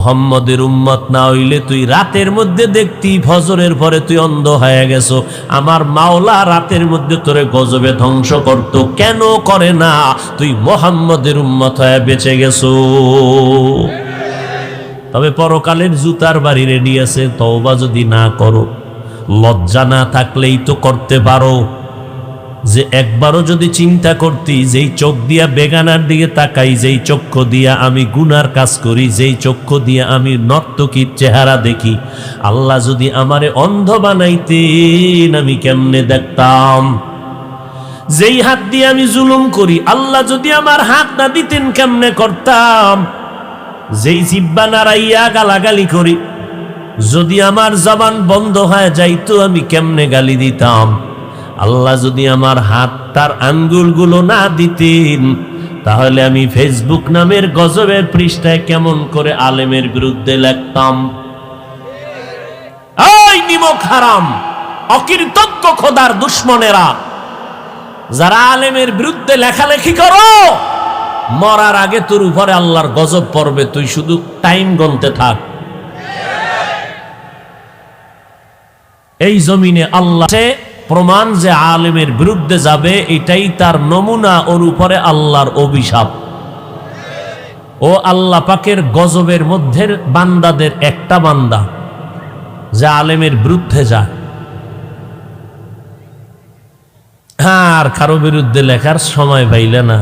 মুহাম্মদের উম্মত না হইলে তুই রাতের মধ্যে দেখতি ফজরের পরে তুই অন্ধ হয়ে গেছো। আমার মাওলা রাতের মধ্যে তোরে গজবে ধ্বংস করত, কেন করে না? তুই মুহাম্মদের উম্মত হয়ে বেঁচে গেছো। তবে পরকালের জুতার বাড়ি রেডি আছে, তওবা যদি না করো, লজ্জা না থাকলেই তো করতে পারো যে একবারও যদি চিন্তা করতি, যেই চোখ দিয়া বেগানার দিকে তাকাই, যেই চক্ষু দিয়া আমি গুনার কাজ করি, যেই চক্ষু দিয়া আমি নর্তকীর চেহারা দেখি, আল্লাহ যদি আমারে অন্ধ বানাইতেন আমি কেমনে দেখতাম? যেই হাত দিয়ে আমি জুলুম করি, আল্লাহ যদি আমার হাত না দিতেন কেমনে করতাম? যেই জিহ্বা নাড়াইয়া গালাগালি করি, যদি আমার জবান বন্ধ হয়ে যাইতো আমি কেমনে গালি দিতাম? আল্লাহ যদি আমার হাত তার আঙ্গুলগুলো না দিতেন, তাহলে আমি ফেসবুক নামের গজবের পৃষ্ঠায় কেমন করে আলেমের বিরুদ্ধে লিখতাম? এই নিমক হারাম অকৃতজ্ঞ খোদার দুশ্মনেরা, যারা আলেমের বিরুদ্ধে লেখালেখি করো, মরার আগে তোর উপরে আল্লাহর গজব পড়বে, তুই শুধু টাইম গুনতে থাক। এই জমিনে আল্লাহ প্রমাণ যে আলেমের বিরুদ্ধে যাবে, এটাই তার নমুনা, ওর উপরে আল্লাহর অভিশাপ। ও আল্লাহ পাকের গজবের মধ্যে বান্দাদের একটা বান্দা যে আলেমের বিরুদ্ধে যায়। আর কারো বিরুদ্ধে লেখার সময় পাইলে না,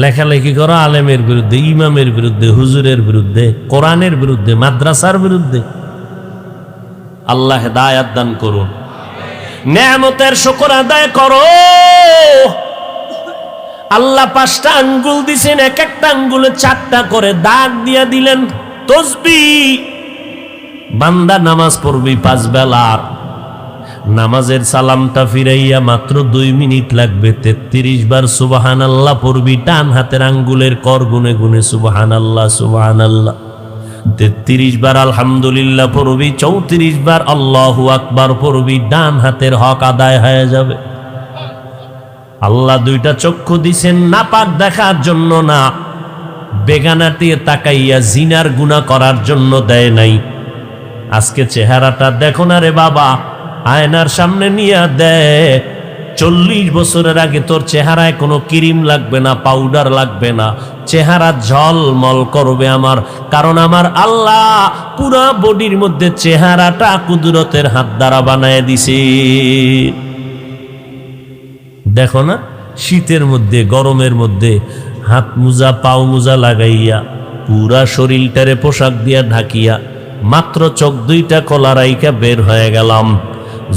লেখালেখি করো আলেমের বিরুদ্ধে, ইমামের বিরুদ্ধে, হুজুরের বিরুদ্ধে, কোরআনের বিরুদ্ধে, মাদ্রাসার বিরুদ্ধে। আল্লাহ হেদায়াত দান করুন। নেয়ামতের শুকর আদায় করো। আল্লাহ 5টা আঙ্গুল দিছেন, এক একটা আঙ্গুলে 4টা করে দাগ দিয়া দিলেন তসবিহ। বান্দা নামাজ পড়বি 5 বেলার, নামাজের সালামটা ফিরাইয়া মাত্র 2 মিনিট লাগবে। 33 বার সুবহানাল্লাহ পড়বি, ডান হাতের আঙ্গুলের কর গুনে গুনে সুবহানাল্লাহ সুবহানাল্লাহ। 33 বার আলহামদুলিল্লাহ পড়বি, 34 বার আল্লাহু আকবার পড়বি, ডান হাতের হক আদায় হয়ে যাবে। আল্লাহ 2টা চক্ষু দিছেন নাপাক দেখার জন্য না, বেগানাতে তাকাইয়া জিনার গুনাহ করার জন্য দেয় নাই। আজকে চেহারাটা দেখো না রে বাবা, আয়নার সামনে নিয়ে দেখ। 40 বছরের আগে তোর চেহারায় কোনো ক্রিম লাগবে না, পাউডার লাগবে না, চেহারা ঝলমল করবে আমার, কারণ আমার আল্লাহ পুরো বডির মধ্যে চেহারাটা কুদরতের হাত দ্বারা বানায় দিছে। দেখো না, শীতের মধ্যে গরমের মধ্যে হাত মোজা পাও মোজা লাগাইয়া পুরা শরীরটারে পোশাক দিয়া ঢাকিয়া মাত্র চোখ 2টা খোলা রাইখা বের হয়ে গেলাম।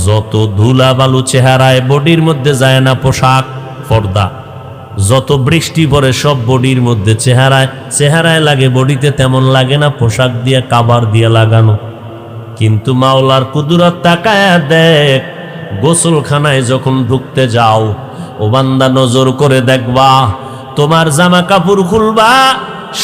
যত ধুলা বালু চেহারায় বডির মধ্যে যায় না, পোশাক পর্দা, যত বৃষ্টি পড়ে সব বডির মধ্যে চেহারায় লাগে, বডিতে তেমন লাগে না, পোশাক দিয়ে কাবার দিয়ে লাগানো। কিন্তু মাওলার কুদরত তাকায়া দেখ, গোসলখানায় যখন ঢুকতে যাও, ও বান্দা নজর করে দেখবা, তোমার জামা কাপড় খুলবা,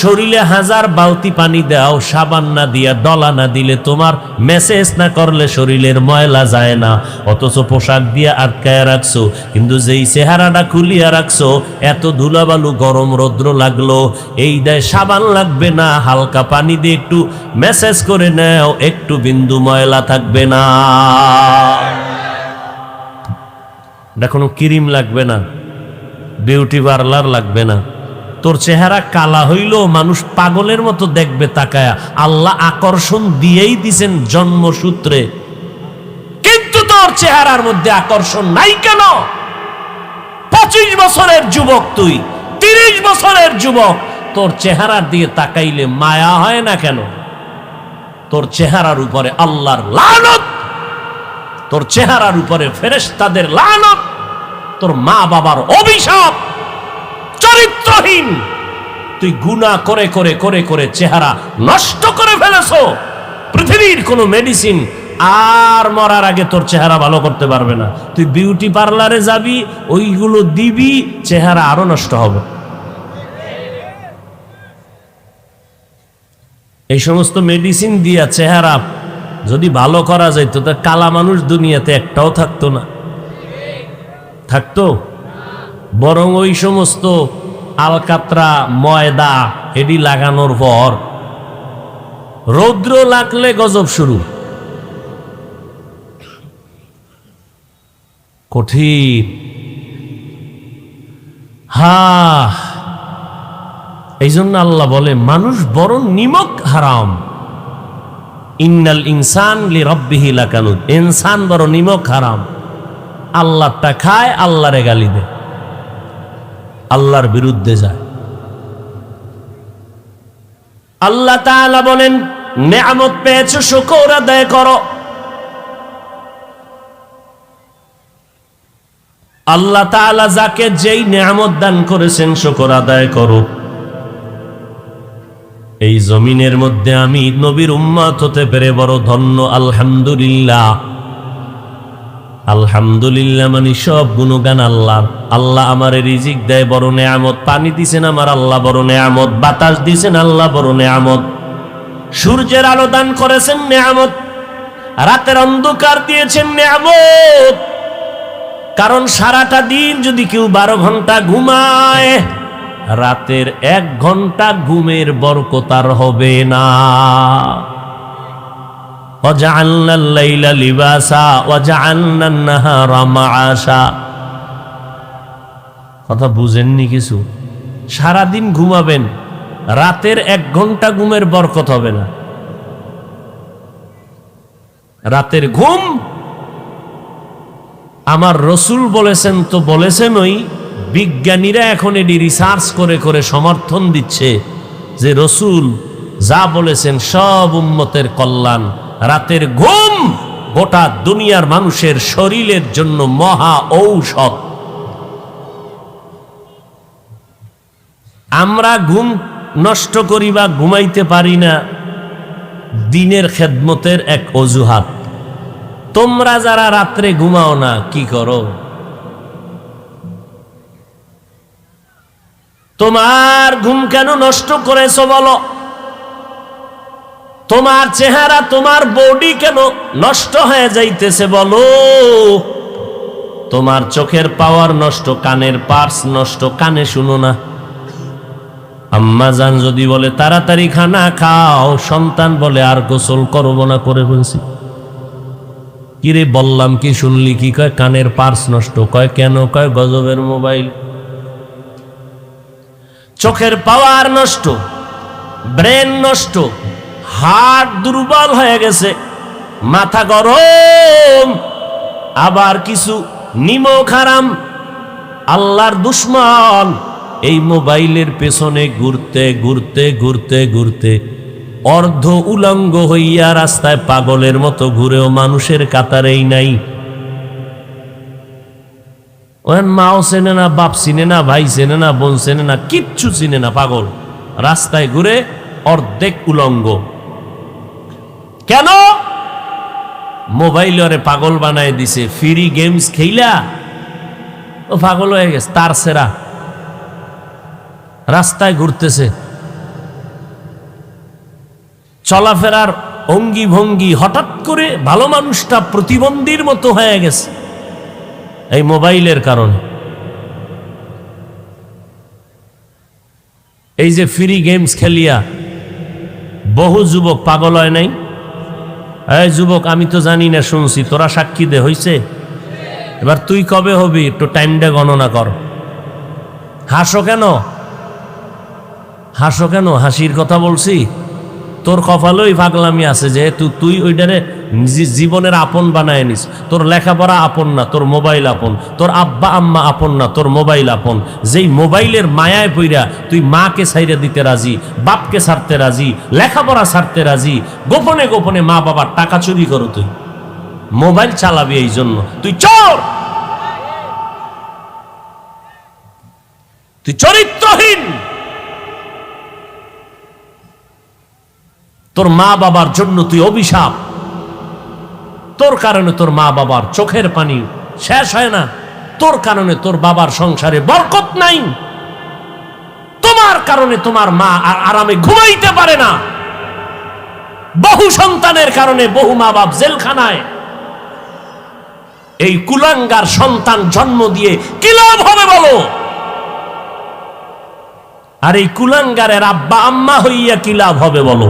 শরীরে 1000 বালতি পানি দাও, সাবান না দিয়া ডলা না দিলে, তোমার মেসেজ না করলে শরীরের ময়লা যায় না, অথচ পোশাক দিয়ে আটকায় রাখছো। কিন্তু যেই চেহারাটা খুলিয়া রাখছো, এত ধুলাবালু গরম রৌদ্র লাগলো, এই দেয় সাবান লাগবে না, হালকা পানি দিয়ে একটু মেসেজ করে নাও, একটু বিন্দু ময়লা থাকবে না। এটা কোনো ক্রিম লাগবে না, বিউটি পার্লার লাগবে না। তোর চেহারা কালা হইলেও মানুষ পাগলের মতো দেখবে তাকায়া, আল্লাহ আকর্ষণ দিয়েই দিছেন জন্মসূত্রে। কিন্তু তোর চেহারার মধ্যে আকর্ষণ নাই কেন? 25 বছরের যুবক তুই, 30 বছরের যুবক, তোর চেহারার দিকে তাকাইলে মায়া হয় না কেন? তোর চেহারার উপরে আল্লাহর লানত, তোর চেহারার উপরে ফেরেশতাদের লানত, তোর মা বাবার অভিশাপ। চরিত্রহীন তুই গুনাহ করে করে করে করে চেহারা নষ্ট করে ফেলেছো। পৃথিবীর কোনো মেডিসিন আর মরার আগে তোর চেহারা ভালো করতে পারবে না। তুই বিউটি পার্লারে যাবি, ওইগুলো দিবি, চেহারা আরো নষ্ট হবে। এই সমস্ত মেডিসিন দিয়া চেহারা যদি ভালো করা যাইত, তা কালা মানুষ দুনিয়াতে একটাও থাকতো না। থাকতো? বরং ওই সমস্ত আলকাতরা ময়দা এডি লাগানোর পর রৌদ্র লাগলে গজব শুরু, কঠিন। এই জন্য আল্লাহ বলে মানুষ বড় নিমক হারাম। ইন্নাল ইনসান লিরাব্বিহি লাকানুদ, ইনসান বড় নিমক হারাম। আল্লাহটা খায়, আল্লাহরে গালি দেয়, আল্লাহর বিরুদ্ধে যায়। আল্লাহ তাআলা বলেন নেয়ামত পেয়েছো শুকর আদায় করো। আল্লাহ তাআলা যাকে যেই নেয়ামত দান করেছেন শুকর আদায় করো। এই জমিনের মধ্যে আমি নবীর উম্মত হতে পেরে বড় ধন্য, আলহামদুলিল্লাহ। আলহামদুলিল্লাহ মানে সব গুণগান আল্লাহর। আল্লাহ আমারে রিজিক দেয়, বড় নেয়ামত। পানি দিছেন আমার আল্লাহ, বড় নেয়ামত। বাতাস দিছেন আল্লাহ, বড় নেয়ামত। সূর্যের আলো দান করেছেন, নেয়ামত। রাতের অন্ধকার দিয়েছেন, নেয়ামত। কারণ সারাটা দিন যদি কেউ 12 ঘন্টা ঘুমায়, রাতের 1 ঘন্টা ঘুমের বরকত আর হবে না। ওয়াজআলনাল লাইলা লিবাসা ওয়াজআলনান নাহারা মাআশা। কথা বুঝেননি কিছু? সারাদিন ঘুমাবেন, রাতের 1 ঘন্টা ঘুমের বরকত হবে না। রাতের ঘুম আমার রসুল বলেছেন, তো বলেছেন ওই বিজ্ঞানীরা এখন এটি রিসার্চ করে করে সমর্থন দিচ্ছে যে রসুল যা বলেছেন সব উম্মতের কল্যাণ। রাতের ঘুম গোটা দুনিয়ার মানুষের শরীরের জন্য মহা ঔষধ। আমরা ঘুম নষ্ট করি বা ঘুমাইতে পারি না দিনের খেদমতের এক অজুহাত। তোমরা যারা রাত্রে ঘুমাও না কি করো? তোমার ঘুম কেন নষ্ট করেছো বলো? তোমার চেহারা, তোমার বডি কেন নষ্ট হয়ে যাইতেছে বলো? তোমার চোখের পাওয়ার নষ্ট, কানের পার্স নষ্ট, কানে শুনো না। আম্মা জান যদি বলে তাড়াতাড়ি খানা খাও, সন্তান বলে আর গোসল করবো না, করে বলছি। কিরে বললাম কি, শুনলি কি? কয় কানের পার্স নষ্ট। কয় কেন? কয় গজবের মোবাইল। চোখের পাওয়ার নষ্ট, ব্রেন নষ্ট, হার্ট দুর্বল হয়ে গেছে, মাথা গরম, আবার কিছু নিমক হারাম, আল্লাহর দুশ্মন। এই মোবাইলের পেছনে ঘুরতে ঘুরতে ঘুরতে ঘুরতে অর্ধ উলঙ্গ হইয়া রাস্তায় পাগলের মতো ঘুরেও মানুষের কাতারেই নাই। ওর মাও চেনে না, বাপ চিনে না, ভাই চেনে না, বোন চেনে না, কিচ্ছু চিনে না, পাগল রাস্তায় ঘুরে অর্ধেক উলঙ্গ। কেন? মোবাইল ওরে পাগল বানায় দিছে। ফ্রি গেমস খেইলা ও পাগল হয়ে গেছে, তার সেরা রাস্তায় ঘুরতেছে। চলাফেরার অঙ্গি ভঙ্গি হঠাৎ করে ভালো মানুষটা প্রতিবন্ধীর মতো হয়ে গেছে এই মোবাইলের কারণে। এই যে ফ্রি গেমস খেলিয়া বহু যুবক পাগল হয় নাই? এই যুবক, আমি তো জানি না, শুনছি, তোরা সাক্ষী দে, হইছে? এবার তুই কবে হবি একটু টাইমটা গণনা কর। হাসো কেন? হাসো কেন? হাসির কথা বলছি? তোর কপালেই পাগলামি আছে, যেহেতু তুই ওইটারে জীবনের আপন বানায় নিস। তোর লেখাপড়া আপন না, তোর মোবাইল আপন। তোর আব্বা আম্মা আপন না, তোর মোবাইল আপন। যেই মোবাইলের মায়ায় পইরা তুই মাকে ছাইরা দিতে রাজি, বাপকে ছাড়তে রাজি, লেখাপড়া ছাড়তে রাজি, গোপনে গোপনে মা বাবার টাকা চুরি করো। তুই মোবাইল চালাবি এই জন্য, তুই চোর, তুই চরিত্রহীন। তোর মা বাবার জন্য তুই অভিশাপ। তোর কারণে তোর মা বাবার চোখের পানি শেষ হয় না, তোর কারণে তোর বাবার সংসারে বরকত নাই, তোমার কারণে তোমার মা আর আরামে ঘুমাইতে পারে না। বহু সন্তানের কারণে বহু মা বাপ জেলখানায়। এই কুলাঙ্গার সন্তান জন্ম দিয়ে কি লাভ হবে বলো? আর এই কুলাঙ্গারের আব্বা আম্মা হইয়া কি লাভ হবে বলো?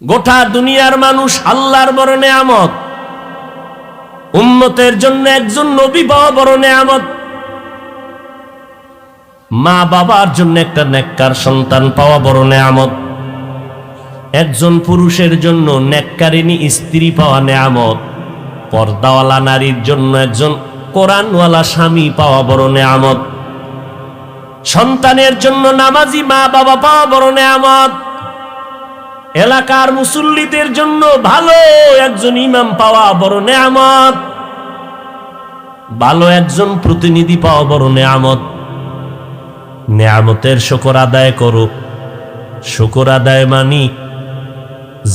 গোটা দুনিয়ার মানুষ আল্লাহর বড় নেয়ামত, উম্মতের জন্য একজন নবী পাওয়া বড় নেয়ামত, মা বাবার জন্য একটা নেককার সন্তান পাওয়া বড় নেয়ামত, একজন পুরুষের জন্য নেককারিনী স্ত্রী পাওয়া নেয়ামত, পর্দাওয়ালা নারীর জন্য একজন কোরআনওয়ালা স্বামী পাওয়া বড় নেয়ামত, সন্তানের জন্য নামাজি মা বাবা পাওয়া বড় নেয়ামত, এলাকার মুসল্লিদের জন্য ভালো একজন ইমাম পাওয়া বড় নেয়ামত, ভালো একজন প্রতিনিধি পাওয়া বড় নেয়ামত। নেয়ামতের শুকর আদায় করো। শুকর আদায় মানি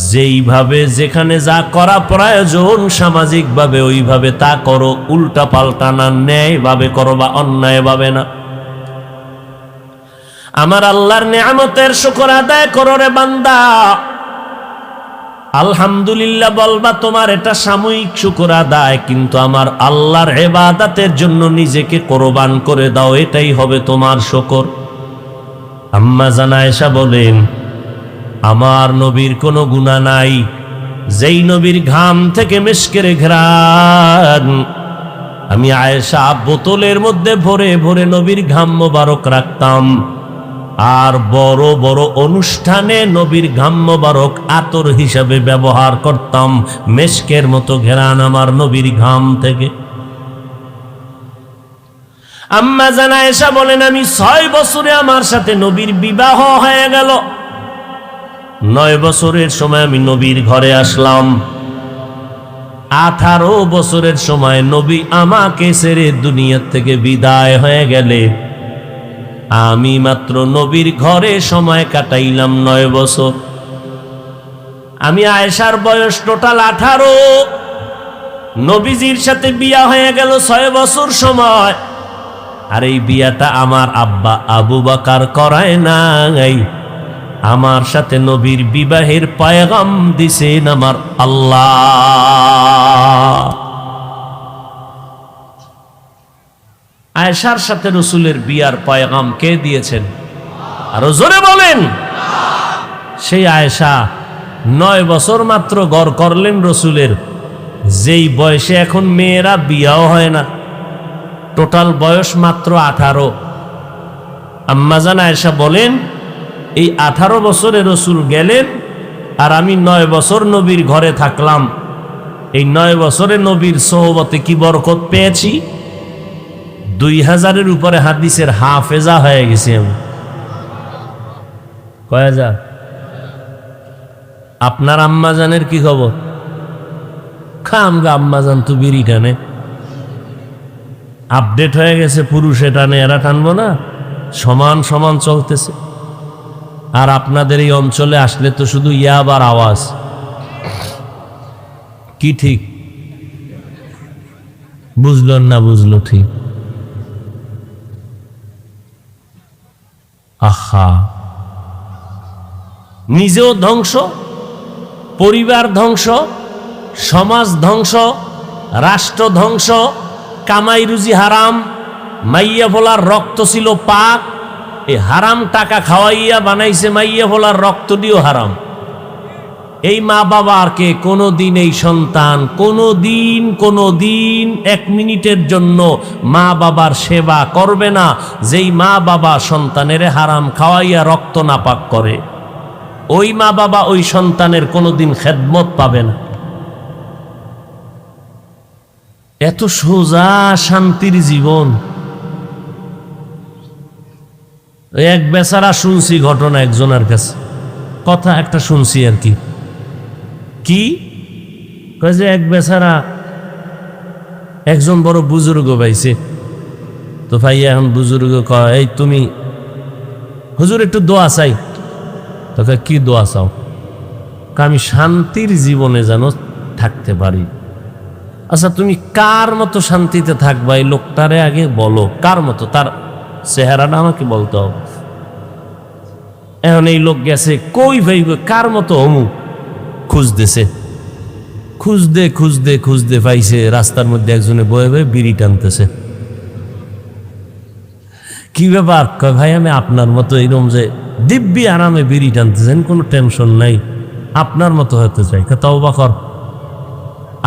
যেইভাবে যেখানে যা করা প্রয়োজন সামাজিকভাবে ওইভাবে তা করো, উল্টা পাল্টা না, ন্যায়ভাবে করো বা অন্যায়ভাবে না। আমার আল্লাহর নেয়ামতের শুকর আদায় করো রে বান্দা। আলহামদুলিল্লাহ বলবা তোমার এটা সাময়িক শুকর আদায়, কিন্তু আমার আল্লাহর ইবাদতের জন্য নিজেকে কোরবান করে দাও, এটাই হবে তোমার শুকর। আম্মা জান আয়েশা বলেন, আমার নবীর কোনো গুনাহ নাই, যেই নবীর ঘাম থেকে মিশকের ঘ্রাণ আমি আয়েশা বোতলের মধ্যে ভরে ভরে নবীর ঘাম মোবারক রাখতাম, আর বড় বড় অনুষ্ঠানে নবীর ঘাম মোবারক আতর হিসাবে ব্যবহার করতাম। মিশকের মতো ঘ্রাণ আমার নবীর ঘাম থেকে। আম্মা জান আয়েশা বলেন, আমি 6 বছরে আমার সাথে নবীর বিবাহ হয়ে গেল। 9 বছরের সময় আমি নবীর ঘরে আসলাম। 18 বছরের সময় নবী আমাকে ছেড়ে দুনিয়া থেকে বিদায় হয়ে গেলে আমি মাত্র নবীর ঘরে সময় কাটাইলাম 9 বছর। আমি আয়েশার বয়স টোটাল 18, নবীজির সাথে বিয়া হয়ে গেল 6 বছর সময়। আর এই বিয়াটা আমার আব্বা আবু বকর করায় নাই, আমার সাথে নবীর বিবাহের পয়গাম দিছেন আমার আল্লাহ। আয়েশার সাথে রসুলের বিয়ার পয়গাম কে দিয়েছেন? আরো জোরে বলেন। সেই আয়েশা 9 বছর মাত্র গড় করলেন রসুলের, যেই বয়সে এখন মেয়েরা বিয়াও হয় না। টোটাল বয়স মাত্র 18। আম্মা জান আয়েশা বলেন, এই 18 বছরে রসুল গেলেন আর আমি 9 বছর নবীর ঘরে থাকলাম। এই 9 বছরে নবীর সোহবতে কি বরকত পেয়েছি। 2000-এর উপরে হাদিসের হাফেজা হয়ে গেছি আমি। কয় হাজার? আপনার আম্মা জানের কি খবর? খামগা আম্মা জান তো বিড়ি টানে, আপডেট হয়ে গেছে, পুরুষে টানে, এরা টানবো না, সমান সমান চলতেছে। আর আপনাদের এই অঞ্চলে আসলে তো শুধু ইয়াবার আওয়াজ। কি ঠিক? বুঝলো না বুঝলো ঠিক? আহা, নিজেও ধ্বংস, পরিবার ধ্বংস, সমাজ ধ্বংস, রাষ্ট্র ধ্বংস, কামাই রুজি হারাম, মাইয়া ভোলার রক্ত ছিল পাক, এই হারাম টাকা খাওয়াইয়া বানাইছে মাইয়া ভোলার রক্ত দিয়েও হারাম। এই মা বাবাকে কোনোদিন এই সন্তান কোনোদিন 1 মিনিটের জন্য মা বাবার সেবা করবে না, যেই মা বাবা সন্তানের হারাম খাওয়াইয়া রক্ত নাপাক করে। ওই মা বাবা ওই সন্তানের কোনোদিন খেদমত পাবে না। এত সোজা শান্তির জীবন। এক বেচারা শুনছি ঘটনা একজনের কাছে, কথা একটা শুনছি আর কি। কি কয় যে এক বেচারা একজন বড় বুজুর্গ পাইছে, তো ভাইয়া এখন বুজুর্গ কয়, এই তুমি হুজুর একটু দোয়া চাই। তোকে কি দোয়া চাও? আমি শান্তির জীবনে যেন থাকতে পারি। আচ্ছা তুমি কার মতো শান্তিতে থাকবা এই লোকটারে আগে বলো, কার মতো, তার চেহারাটা আমাকে বলতে হবে। এখন এই লোক গেছে কই ভাই, কার মতো অমুক খুঁজতেছে, খুঁজতে খুঁজতে খুঁজতে পাইছে রাস্তার মধ্যে একজনে বয়ে বয়ে বিড়ি টানতেছে। কি ব্যাপার? কয় ভাই আমি আপনার মতো এইরকম যে দিব্যি আরামে বিড়ি টানতেছেন, কোনো টেনশন নাই। আপনার মতো হতে চাই। তওবা কর,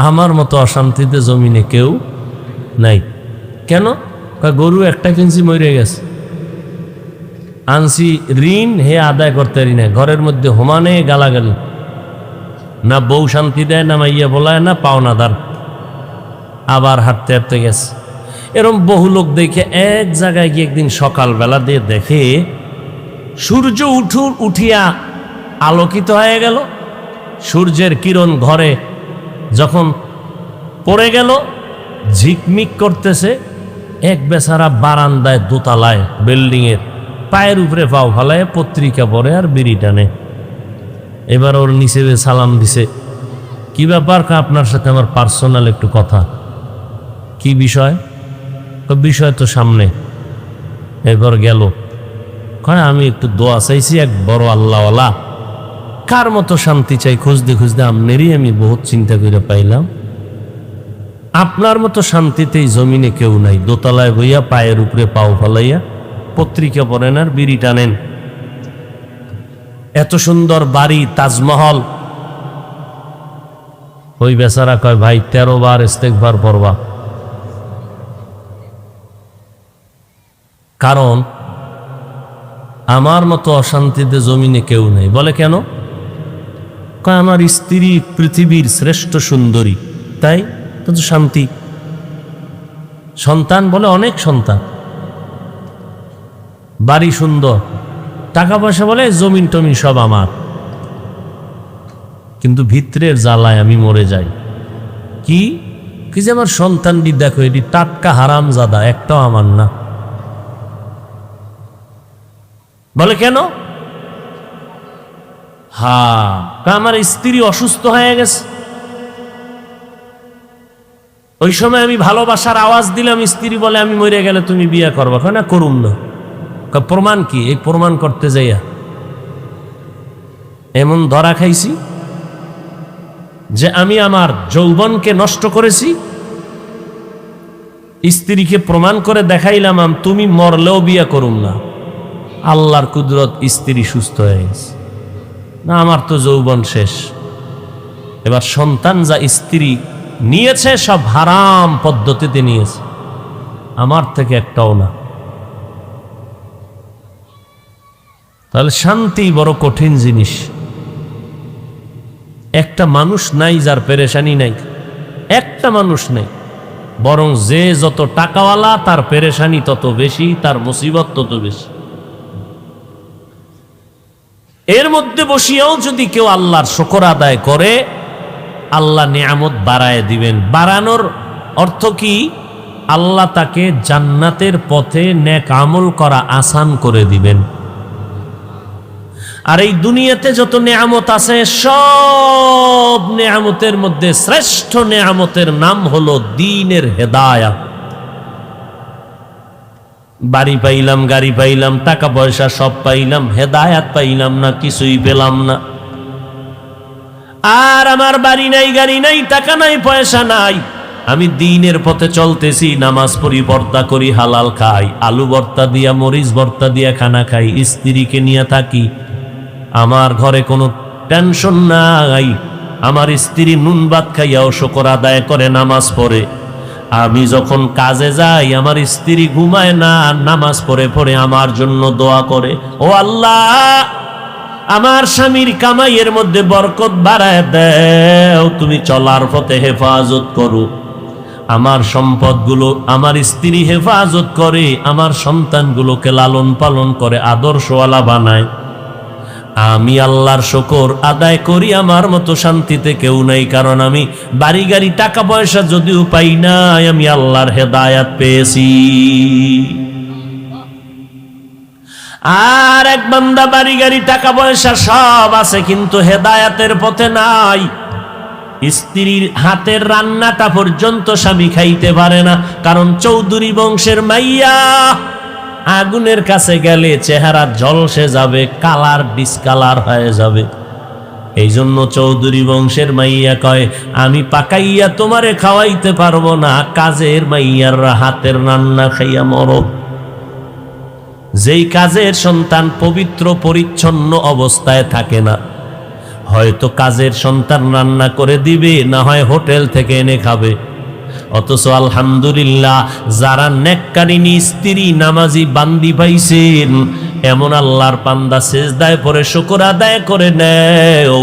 আমার মতো অশান্তিতে জমিনে কেউ নাই। কেন? গরু একটা কিনছি মরে গেছে, আনছি ঋণ হে আদায় করতে পারি না, ঘরের মধ্যে হোমানে গালাগালি, না বউ শান্তি দেয়, না মাইয়া বলায়, না পাওনাদার, আবার হাঁটতে হাঁটতে গেছে। এরম বহু লোক দেখে এক জায়গায় গিয়ে একদিন সকালবেলা দিয়ে দেখে সূর্য উঠিয়া আলোকিত হয়ে গেল। সূর্যের কিরণ ঘরে যখন পড়ে গেল, ঝিকমিক করতেছে। এক বেচারা বারান্দায় দোতলায় বিল্ডিংয়ের পায়ের উপরে পাও ফালায় পত্রিকা পড়ে আর বিড়ি টানে। এবার ওর নিচে সালাম দিছে, কি ব্যাপার? আপনার সাথে আমার পার্সোনাল একটু কথা। কি বিষয়? বিষয় তো সামনে। এবার গেল, আমি একটু দোয়া চাইছি, এক বড় আল্লাহওয়ালা, কার মতো শান্তি চাই খুঁজতে খুঁজতে আমনেরই আমি বহুত চিন্তা করে পাইলাম। আপনার মতো শান্তিতেই জমিনে কেউ নাই। দোতলায় বইয়া পায়ের উপরে পাও ফালাইয়া পত্রিকা পড়েন আর বিড়ি টানেন। এত সুন্দর বাড়ি, তাজমহল। ওই বেচারা কয়, ভাই 13 বার ইস্তেগফার পড়বা, কারণ আমার মতো অশান্তিতে জমিনে কেউ নেই। বলে কেন? কয় আমার স্ত্রী পৃথিবীর শ্রেষ্ঠ সুন্দরী, তাই তো শান্তি। সন্তান বলে অনেক সন্তান, বাড়ি সুন্দর, টাকা পয়সা বলে জমিন টমিন সব আমার, কিন্তু ভিতরের জ্বালায় আমি মরে যাই। কি কি যে আমার সন্তানটি দেখো, এটি টাটকা হারামজাদা, একটাও আমার না। বলে কেন? আমার স্ত্রী অসুস্থ হয়ে গেছে, ওই সময় আমি ভালোবাসার আওয়াজ দিলাম, স্ত্রী বলে আমি মরে গেলে তুমি বিয়ে করবা। না, করুম না। প্রমাণ কি? এই প্রমাণ করতে যাইয়া এমন ধরা খাইছি যে আমি আমার যৌবনকে নষ্ট করেছি। স্ত্রীকে প্রমাণ করে দেখাইলাম তুমি মরলেও বিয়ে করুম না। আল্লাহর কুদরত, স্ত্রী সুস্থ হয়ে গেছে। না, আমার তো যৌবন শেষ। এবার সন্তান যা স্ত্রী নিয়েছে সব হারাম পদ্ধতিতে নিয়েছে, আমার থেকে একটাও না। তাহলে শান্তি বড় কঠিন জিনিস। একটা মানুষ নাই যার পেরেশানি নাই, একটা মানুষ নাই। বরং যে যত টাকাওয়ালা তার পেরেশানি তত বেশি, তার মুসিবত তত বেশি। এর মধ্যে বসিয়াও যদি কেউ আল্লাহর শুকর আদায় করে, আল্লাহ নিয়ামত বাড়ায় দিবেন। বাড়ানোর অর্থ কি? আল্লাহ তাকে জান্নাতের পথে নেক আমল করা আসান করে দিবেন। আর এই দুনিয়াতে যত নিয়ামত আছে, সব নিয়ামতের মধ্যে শ্রেষ্ঠ নিয়ামতের নাম হলো দ্বীনের হেদায়াত। বাড়ি পাইলাম, গাড়ি পাইলাম, টাকা পয়সা সব পাইলাম, হেদায়াত পাইলাম না, কিছুই পেলাম না। আর আমার বাড়ি নাই, গাড়ি নাই, টাকা নাই, পয়সা নাই, আমি দ্বীনের পথে চলতেছি, নামাজ পড়ি, ভর্তা করি, হালাল খাই, আলু ভর্তা দিয়া, মরিচ ভর্তা দিয়া খানা খাই, স্ত্রীকে নিয়ে থাকি, আমার ঘরে কোনো টেনশন নাই। আমার স্ত্রী নুন ভাত খাইয়াও শুকর আদায় করে, নামাজ পড়ে। আমি যখন কাজে যাই, আমার স্ত্রী ঘুমায় না, নামাজ পড়ে পড়ে আমার জন্য দোয়া করে, ও আল্লাহ আমার স্বামীর কামাইয়ের মধ্যে বরকত বাড়ায় দাও, তুমি চলার পথে হেফাজত করো। আমার সম্পদগুলো আমার স্ত্রী হেফাজত করে, আমার সন্তানগুলোকে লালন পালন করে, আদর্শওয়ালা বানায়। আমি আল্লাহর শুকর আদায় করি, আমার মতো শান্তিতে কেউ নাই। কারণ আমি বাড়ি গাড়ি টাকা পয়সা যদিও পাই নাই, আমি আল্লাহর হেদায়াত পেয়েছি। আর এক বান্দা বাড়ি গাড়ি টাকা পয়সা সব আছে, কিন্তু হেদায়াতের পথে নাই। স্ত্রীর হাতের রান্নাটা পর্যন্ত স্বামী খাইতে পারে না, কারণ চৌধুরী বংশের মাইয়া। আগুনের কাছে গেলে চেহারা ঝলসে যাবে, কালার ডিসকালার হয়ে যাবে। এই জন্য চৌধুরী বংশের মাইয়া কয়, আমি পাকাইয়া তোমারে খাওয়াইতে পারবো না, কাজের মাইয়ার হাতের রান্না খাইয়া মরো। যেই কাজের সন্তান পবিত্র পরিচ্ছন্ন অবস্থায় থাকে না, হয়তো কাজের সন্তান রান্না করে দিবে, না হয় হোটেল থেকে এনে খাবে। অথচ আলহামদুলিল্লাহ যারা নেককারিনী স্ত্রী নামাজি বান্দি পাইছেন, এমন আল্লাহর বান্দা সেজদায় পড়ে শুকর আদায় করে নেয়,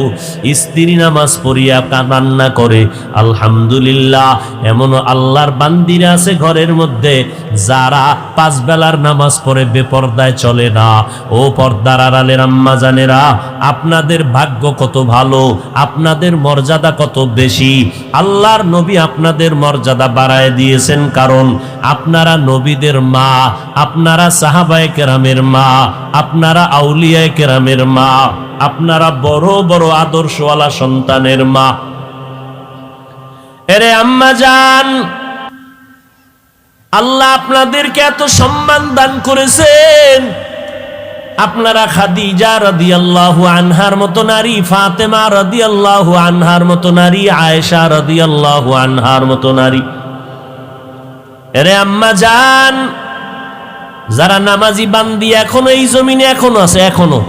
স্ত্রী নামাজ পড়িয়া রান্না করে, আলহামদুলিল্লাহ। এমন আল্লাহর বান্দিরা আছে ঘরের মধ্যে যারা 5 বেলার নামাজ পড়ে বেপরদায় চলে না। ও পর্দার আড়ালের আম্মা জানেরা, আপনাদের ভাগ্য কত ভালো, আপনাদের মর্যাদা কত বেশি। আল্লাহর নবী আপনাদের মর্যাদা বাড়ায় দিয়েছেন, কারণ আপনারা নবীদের মা, আপনারা সাহাবায়ে কেরামের মা, আপনারা আউলিয়ায়ে কেরামের মা, আপনারা বড় বড় আদর্শওয়ালা সন্তানের মা। এরে আম্মা জান, আল্লাহ আপনাদেরকে এত সম্মান দান করেছেন। আপনারা খাদিজা রাদিয়াল্লাহু আনহার মতো নারী, ফাতেমা রাদিয়াল্লাহু আনহার মতো নারী, আয়েশা রাদিয়াল্লাহু আনহার মতো নারী। এরে আম্মা জান, যারা নামাজি বান্দি এখনো এই জমিনে এখনো আছে, এখনো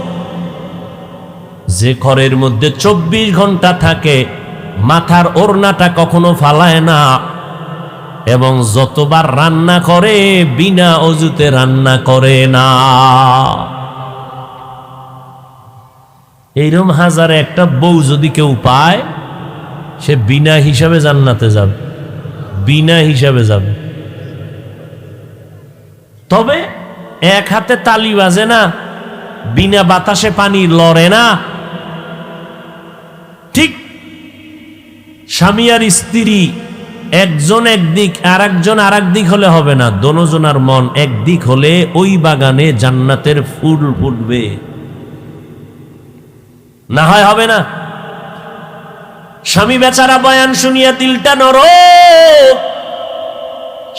যে ঘরের মধ্যে 24 ঘন্টা থাকে, মাথার ওড়নাটা কখনো ফালায় না, এবং যতবার রান্না করে বিনা অজুতে রান্না করে না। এইরকম হাজারে একটা বউ যদি কেউ পায়, সে বিনা হিসাবে জান্নাতে যাবে, বিনা হিসাবে যাবে। তবে এক হাতে তালি বাজে না, বিনা বাতাসে পানি লড়ে না। ঠিক স্বামী আর স্ত্রী একজন একদিক আর একজন আর একদিক হলে হবে না, দোনোজনার মন একদিক হলে ওই বাগানে জান্নাতের ফুল ফুটবে, না হয় হবে না। স্বামী বেচারা বয়ান শুনিয়া দিলটা নরম,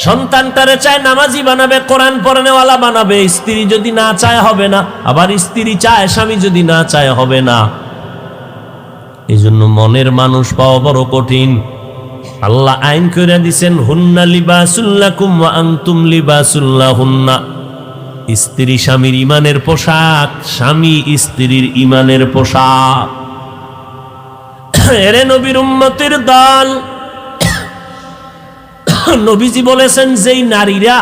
সন্তানটারে চায় নামাজি বানাবে, কোরআন পড়ানেওয়ালা বানাবে। স্ত্রী যদি না চায় হবে না, আবার স্ত্রী চায়, স্বামী যদি না চায় হবে না। এই জন্য মনের মানুষ পাওয়া বড় কঠিন। আল্লাহ আইন করে দিছেন, হুন্না লিবাসুল লাকুম ওয়া আনতুম লিবাসুল লাহুন্না। স্ত্রী স্বামীর ঈমানের পোশাক, স্বামী স্ত্রীর ঈমানের পোশাক। এরে নবীর উম্মতের দল, নবীজি বলেছেন, যেই নারীরা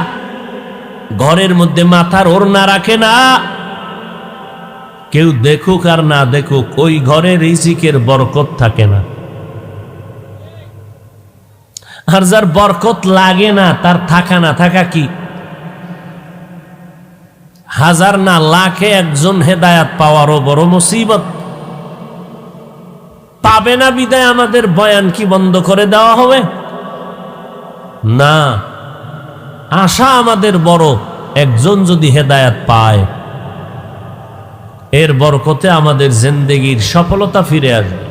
ঘরের মধ্যে মাথার ওড়না রাখে না, কেউ দেখুক আর না দেখুক, ওই ঘরে রিজিকের বরকত থাকে না। আর যার বরকত লাগে না, তার থাকা না থাকা কি? হাজার না লাখে একজন হেদায়াত পাওয়ারও বড় মুসিবত। পাবে না বিদায় আমাদের বয়ান কি বন্ধ করে দেওয়া হবে? না, আশা আমাদের বড়। একজন যদি হেদায়াত পায়, এর বরকতে আমাদের জিন্দেগির সফলতা ফিরে আসবে।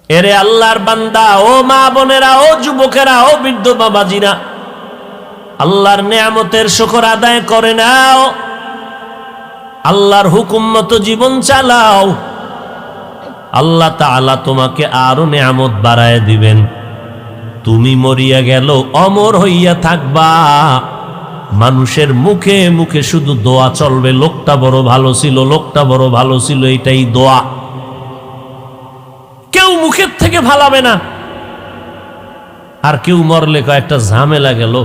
এরে আল্লাহর বান্দা, ও মা বোনেরা, ও যুবকেরা, ও বৃদ্ধ বাবাজিরা, আল্লাহর নেয়ামতের শুকর আদায় করে নাও, আল্লাহর হুকুম মতো জীবন চালাও। আল্লাহ তাআলা তোমাকে আরো নেয়ামত বাড়ায় দিবেন। তুমি মরিয়া গেল অমর হইয়া থাকবা, মানুষের মুখে মুখে শুধু দোয়া চলবে, লোকটা বড় ভালো ছিল, লোকটা বড় ভালো ছিল, এটাই দোয়া। কেউ মুখের থেকে ভালাবে না। আর কেউ মরলে কয়েকটা ঝামেলা গেল,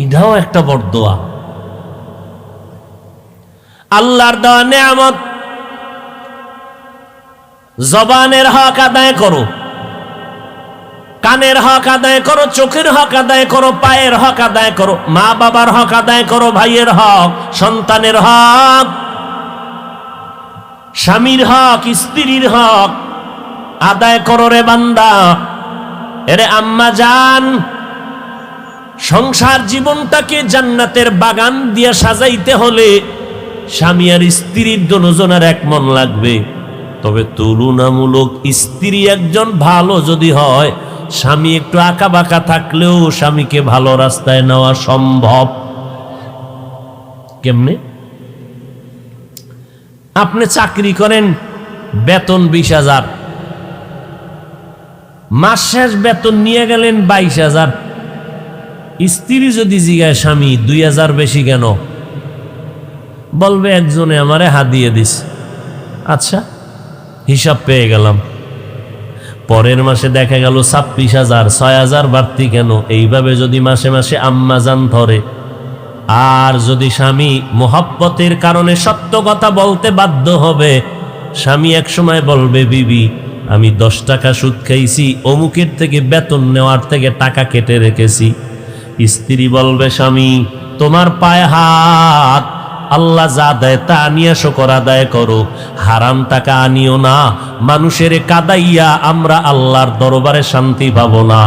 এটাও একটা বড় দোয়া। আল্লাহর দেওয়া নেয়ামত, জবানের হক আদায় করো, কানের হক আদায় করো, চোখের হক আদায় করো, পায়ের হক আদায় করো, মা বাবার হক আদায় করো, ভাইয়ের হক, সন্তানের হক, স্বামীর হক, স্ত্রীর হক আদায় করো রে বান্দা। এরে আম্মা জান, সংসার জীবনটাকে জান্নাতের বাগান দিয়ে সাজাইতে হলে স্বামী আর স্ত্রীর দুজনের এক মন লাগবে। তবে তুলনামূলক স্ত্রী একজন ভালো যদি হয়, স্বামী একটু আঁকা বাঁকা থাকলেও স্বামীকে ভালো রাস্তায় নেওয়া সম্ভব। কেমনে? আপনি চাকরি করেন, বেতন 20,000, মাস শেষ বেতন নিয়ে গেলেন 22,000। স্ত্রী যদি জিগায়, স্বামী 2,000 বেশি কেন? বলবে একজনে আমারে হাদিয়ে দিস। আচ্ছা, হিসাব পেয়ে গেলাম। পরের মাসে দেখা গেল 26,000, 6,000 বাড়তি কেন? এইভাবে যদি মাসে মাসে আম্মাজান ধরে, আর যদি স্বামী মোহাব্বতের কারণে সত্য কথা বলতে বাধ্য হবে, স্বামী এক সময় বলবে, বিবি আমি 10 টাকা সুদ খাইছি, অমুকের থেকে বেতন নেওয়ার থেকে টাকা কেটে রেখেছি। স্ত্রী বলবে, স্বামী তোমার পায়ে হাত, আল্লাহ যা দেয় তা নিয়ে শুকর আদায় করো, হারাম টাকা আনিও না। মানুষের কাদাইয়া আমরা আল্লাহর দরবারে শান্তি পাবো না।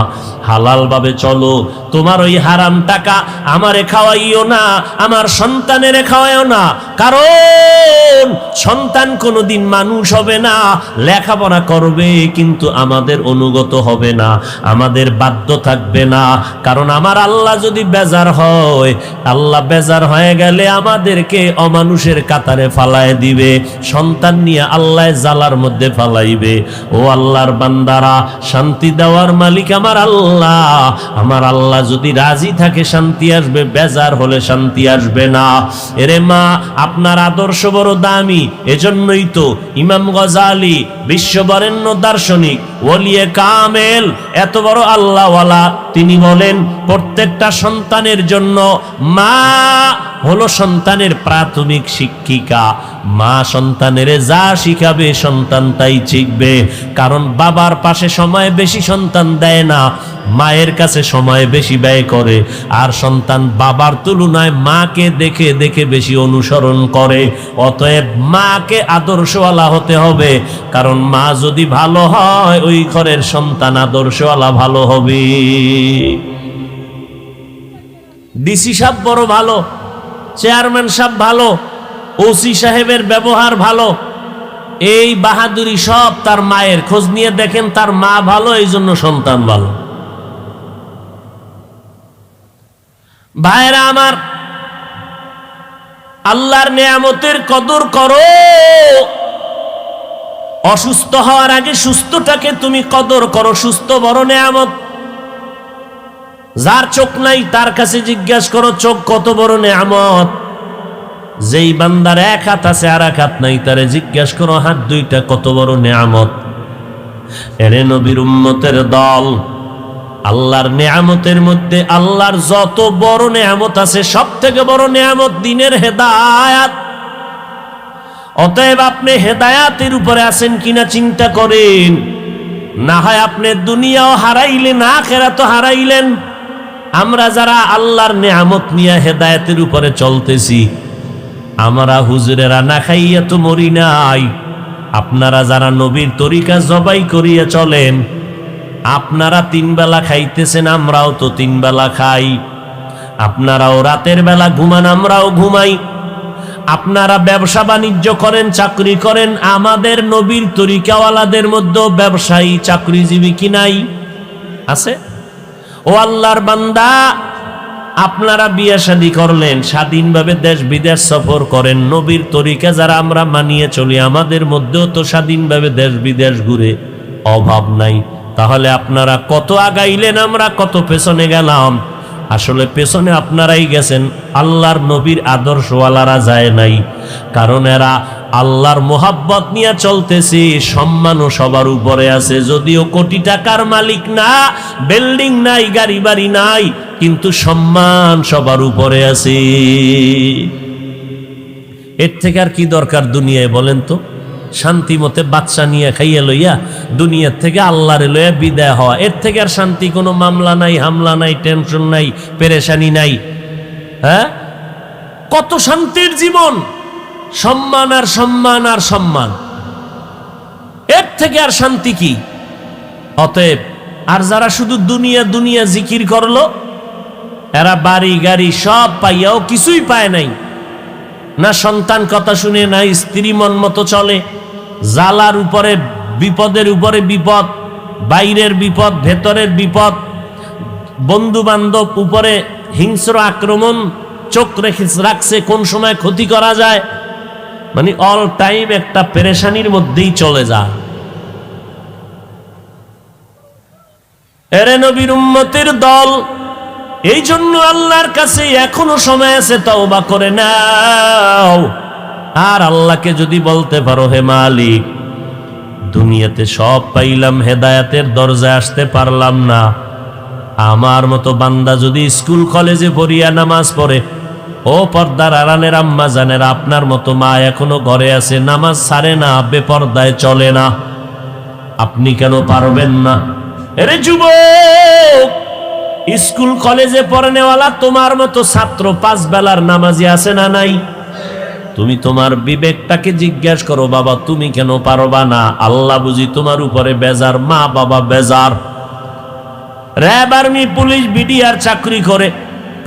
হালাল ভাবে চলো, তোমার ওই হারাম টাকা আমারে খাওয়াইও না, আমার সন্তানের খাওয়াইও না। কারণ সন্তান কোনোদিন মানুষ হবে না, লেখাপড়া করবে কিন্তু আমাদের অনুগত হবে না, আমাদের বাধ্য থাকবে না। কারণ আমার আল্লাহ যদি বেজার হয়, আল্লাহ বেজার হয়ে গেলে আমাদেরকে অমানুষের কাতারে ফালায় দিবে, সন্তান নিয়ে আল্লাহ জালার মধ্যে ফালাইবে। ও আল্লাহর বান্দারা, শান্তি দেওয়ার মালিক আমার আল্লাহ। আমার আল্লাহ যদি রাজি থাকে শান্তি আসবে, বেজার হলে শান্তি আসবে না। এরে মা, আপনার আদর্শ বড় দামি, এজন্যই তো ইমাম গজালি বিশ্ববরেণ্য দার্শনিক, ওলিয়ে কামেল, এত বড় আল্লাহওয়ালা, তিনি বলেন প্রত্যেকটা সন্তানের জন্য মা হলো সন্তানের প্রাথমিক শিক্ষিকা। মা সন্তানের যা শিখাবে সন্তান তাই শিখবে। কারণ বাবার পাশে সময় বেশি সন্তান দেয় না, মায়ের কাছে সময় বেশি ব্যয় করে। আর সন্তান বাবার তুলনায় মাকে দেখে দেখে বেশি অনুসরণ করে। অতএব মাকে আদর্শওয়ালা হতে হবে, কারণ মা যদি ভালো হয় ওই ঘরের সন্তান আদর্শওয়ালা ভালো হবে। ডিসি সাহেব বড় ভালো, চেয়ারম্যান সাহেব ভালো, ওসি সাহেবের ব্যবহার ভালো, এই বাহাদুরি সব তার মায়ের। খোঁজ নিয়ে দেখেন তার মা ভালো, এই জন্য সন্তান ভালো। ভাইরা আমার, আল্লাহর নেয়ামতের কদর করো। অসুস্থ হওয়ার আগে সুস্থটাকে তুমি কদর করো। সুস্থ বড় নেয়ামত। যার চোখ নাই তার কাছে জিজ্ঞাসা করো চোখ কত বড় নেয়ামত। যেই বান্দার এক হাত আছে আর এক হাত নাই, তারে জিজ্ঞাসা করো হাত দুইটা কত বড় নেয়ামত। এরে নবীর উম্মতের দল, আল্লাহর নেয়ামতের মধ্যে আল্লাহর যত বড় নেয়ামত আছে, সব থেকে বড় নেয়ামত দিনের হেদায়াত। অতএব আপনি হেদায়াতের উপরে আছেন কিনা চিন্তা করেন। না হয় আপনি দুনিয়াও হারাইলেন, আখিরাতও হারাইলেন। আমরা যারা আল্লাহর নেয়ামত নিয়ে হেদায়েতের উপরে চলতেছি, আমরা হুজুরেরা না খাইয়া তো মরি নাই। আপনারা যারা নবীর তরিকা জবাই করিয়া চলেন, আপনারা 3 বেলা খাইতেছেন, আমরাও তো 3 বেলা খাই। আপনারাও রাতের বেলা ঘুমান, আমরাও ঘুমাই। আপনারা ব্যবসা বাণিজ্য করেন, চাকরি করেন, আমাদের নবীর তরিকাওয়ালাদের মধ্যে ব্যবসায়ী চাকরিজীবী কি নাই? আছে। ও আল্লাহর বান্দা, আপনারা বিয়ে শাদী করলেন, স্বাধীনভাবে দেশ বিদেশ সফর করেন, নবীর তরিকা যারা আমরা মানিয়ে চলি, আমাদের মধ্যেও তো স্বাধীনভাবে দেশ বিদেশ ঘুরে, অভাব নাই। তাহলে আপনারা কত আগাইলেন, আমরা কত পেছনে গেলাম। আসলে পেছনে আপনারাই গেছেন, আল্লাহর নবীর আদর্শওয়ালারা যায় নাই। কারণ এরা আল্লাহর মোহাব্বত নিয়ে চলতেছে, সম্মানও সবার উপরে আছে। যদিও কোটি টাকার মালিক না, বিল্ডিং নাই, গাড়ি বাড়ি নাই, কিন্তু সম্মান সবার উপরে আছে। এর থেকে আর কি দরকার দুনিয়ায় বলেন তো? শান্তি মতে বাচ্চা নিয়ে খাইয়া লইয়া দুনিয়ার থেকে আল্লাহরে লইয়া বিদায় হওয়া, এর থেকে আর শান্তি কোনো মামলা নাই, হামলা নাই, টেনশন নাই, পেরেশানি নাই। হ্যাঁ, কত শান্তির জীবন, সম্মান আর সম্মান আর সম্মান, এর থেকে আর শান্তি কি? অতএব আর যারা শুধু দুনিয়া দুনিয়া জিকির করলো, এরা বাড়ি গাড়ি সব পাইয়াও কিছুই পায় নাই। না সন্তান কথা শুনে, না স্ত্রী মন মতো চলে, জালার উপরে বিপদের উপরে বিপদ, বাইরের বিপদ, ভেতরের বিপদ, বন্ধু বান্ধব উপরে হিংস্র আক্রমণ, চোখ রাখছে কোন সময় ক্ষতি করা যায়। মানে অল টাইম একটা পেরেশানির মধ্যেই চলে যায়। এরে নবীর উম্মতের দল, এই জন্য আল্লাহর কাছে এখনো সময় আছে, তওবা করে নাও। আর আল্লাহকে যদি বলতে পারো, হে মালিক, দুনিয়াতে সব পাইলাম, হেদায়েতের দরজায় আসতে পারলাম না, আমার মতো বান্দা যদি স্কুল কলেজে পড়িয়া নামাজ পড়ে, ও পর্দার আড়ালের আম্মা জানেরা, আপনার মতো মা এখনো ঘরে আছে, নামাজ ছাড়ে না, বেপর্দায় চলে না, আপনি কেন পারবেন না? আরে যুবক, স্কুল কলেজে পড়নেওয়ালা তোমার মতো ছাত্র 5 বেলার নামাজি আছে না নাই? তুমি তোমার বিবেকটাকে জিজ্ঞাসা করো, বাবা তুমি কেন পারবা না? আল্লাহ বুঝি তোমার উপরে বেজার, মা বাবা বেজার। র‍্যাব, আর্মি, পুলিশ, বিডিআর চাকরি করে,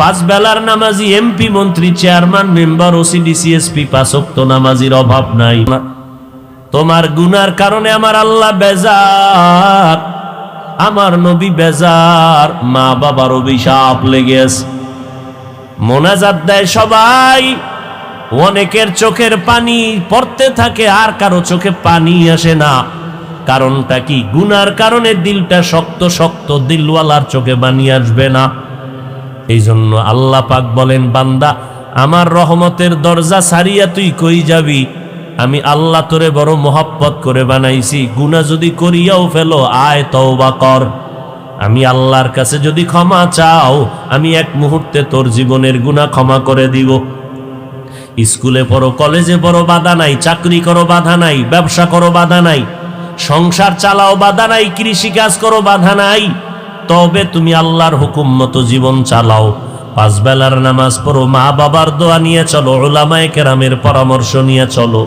5 বেলার নামাজি, এমপি, মন্ত্রী, chairman, member, OC, DC, SP, 5 ওয়াক্ত নামাজির অভাব নাই। তোমার গুনার কারণে আমার আল্লাহ বেজার, আমার নবী বেজার, মা বাবার অভিশাপ লেগে আছে। মোনাজাত দেয় সবাই, অনেকের চোখের পানি পড়তে থাকে, আর কারো চোখে পানি আসে না। কারণটা কি? গুনার কারণে দিলটা শক্ত শক্ত, দিলওয়ালার চোখে পানি আসবে না। এই জন্য আল্লাহ পাক বলেন, বান্দা, আমার রহমতের দরজা ছাড়িয়া তুই কই যাবি? আমি আল্লাহ তোরে বড় মোহাব্বত করে বানাইছি, গুনাহ যদি করিয়াও ফেলো, আয় তওবা কর। আমি আল্লাহর কাছে যদি ক্ষমা চাও, আমি এক মুহূর্তে তোর জীবনের গুনাহ ক্ষমা করে দিব। স্কুলে পড়ো, কলেজে পড়ো, বাধা নাই, চাকরি করো, বাধা নাই, ব্যবসা করো, বাধা নাই, সংসার চালাও, বাধা নাই, কৃষিকাজ করো, বাধা নাই, তবে তুমি আল্লাহর হুকুম মতো জীবন চালাও। 5 বেলার নামাজ পড়ো, মা বাবার দোয়া নিয়ে চলো, উলামায়ে কেরামের পরামর্শ নিয়ে চলো।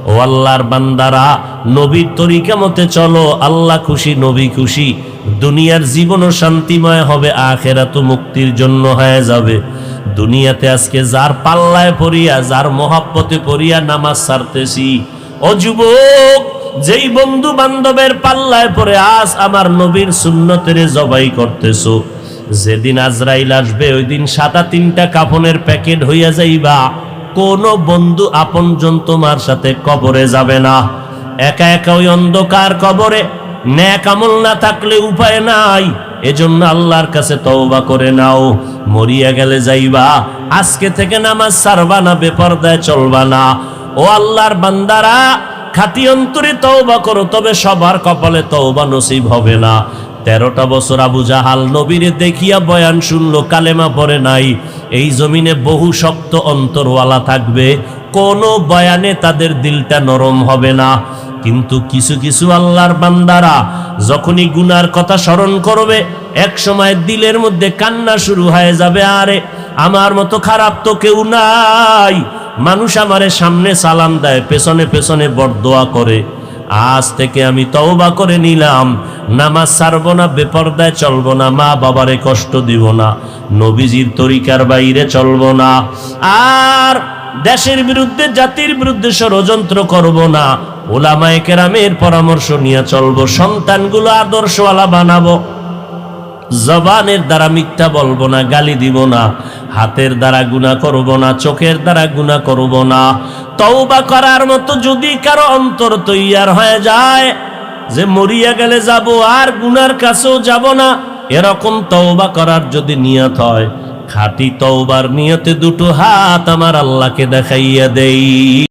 ও আল্লাহর বান্দারা, নবীর তরিকা মতে চলো, আল্লাহ খুশি, নবী খুশি, দুনিয়ার জীবনও শান্তিময় হবে, আখিরাতও মুক্তির জন্য হয়ে যাবে। দুনিয়াতে আজকে যার পাল্লায় পড়িয়া, যার মহাব্বতে পড়িয়া নামাজ ছাড়তেছি, ও যুবক, যেই বন্ধু বান্ধবের পাল্লায় পড়ে আজ আমার নবীর সুন্নতের জবাই করতেছো, যেদিন আজরাইল আসবে, ওই দিন সাদা 3টা কাফনের প্যাকেট হইয়া যাইবা। কোন বন্ধু আপনজন তোমার সাথে কবরে যাবে না, একা একা ওই অন্ধকার কবরে। নেক আমল না থাকলে উপায় নাই, এজন্য আল্লাহর কাছে তওবা করে নাও। মরিয়া গেলে যাইবা, আজকে থেকে নামাজ ছাড়বা না, বেপরদায় চলবা না। ও আল্লাহর বান্দারা, খাঁটি অন্তরে তওবা করো, তবে সবার কপালে তওবা নসিব হবে না। 13টা বছর আবু জাহাল নবীরে দেখিয়া বয়ান শুনলো, কালেমা পড়ে নাই। এই জমিনে বহু শক্ত অন্তরওয়ালা থাকবে, কোনো বয়ানে তাদের দিলটা নরম হবে না। কিন্তু কিছু কিছু আল্লাহর বান্দারা যখনই গুনার কথা স্মরণ করবে, এক সময় দিলের মধ্যে কান্না শুরু হয়ে যাবে, আরে আমার মতো খারাপ তো কেউ নাই, মানুষ আমারে সামনে সালাম দেয়, পেছনে পেছনে বরদোয়া করে। আজ থেকে আমি তওবা করে নিলাম, নামাজ ছাড়বো না, বেপরদায় চলবো না, মা বাবারে কষ্ট দিব না, নবীজির তরিকার বাইরে চলবো না, আর দেশের বিরুদ্ধে, জাতির বিরুদ্ধে ষড়যন্ত্র করব না, উলামায়ে কেরামের পরামর্শ নিয়ে চলবো, সন্তানগুলো আদর্শওয়ালা বানাবো। জবানের দ্বারা মিথ্যা বলবো না, গালি দিব না, হাতের দ্বারা গুনাহ করব না, চোখের দ্বারা গুনাহ করব না। তওবা করার মতো যদি কারো অন্তর তৈয়ার হয়ে যায় যে মরিয়া গেলে যাব, আর গুনার কাছেও যাব না, এরকম তওবা করার যদি নিয়ত হয়, খাঁটি তওবার নিয়তে 2টো হাত আমার আল্লাহকে দেখাইয়া দেই।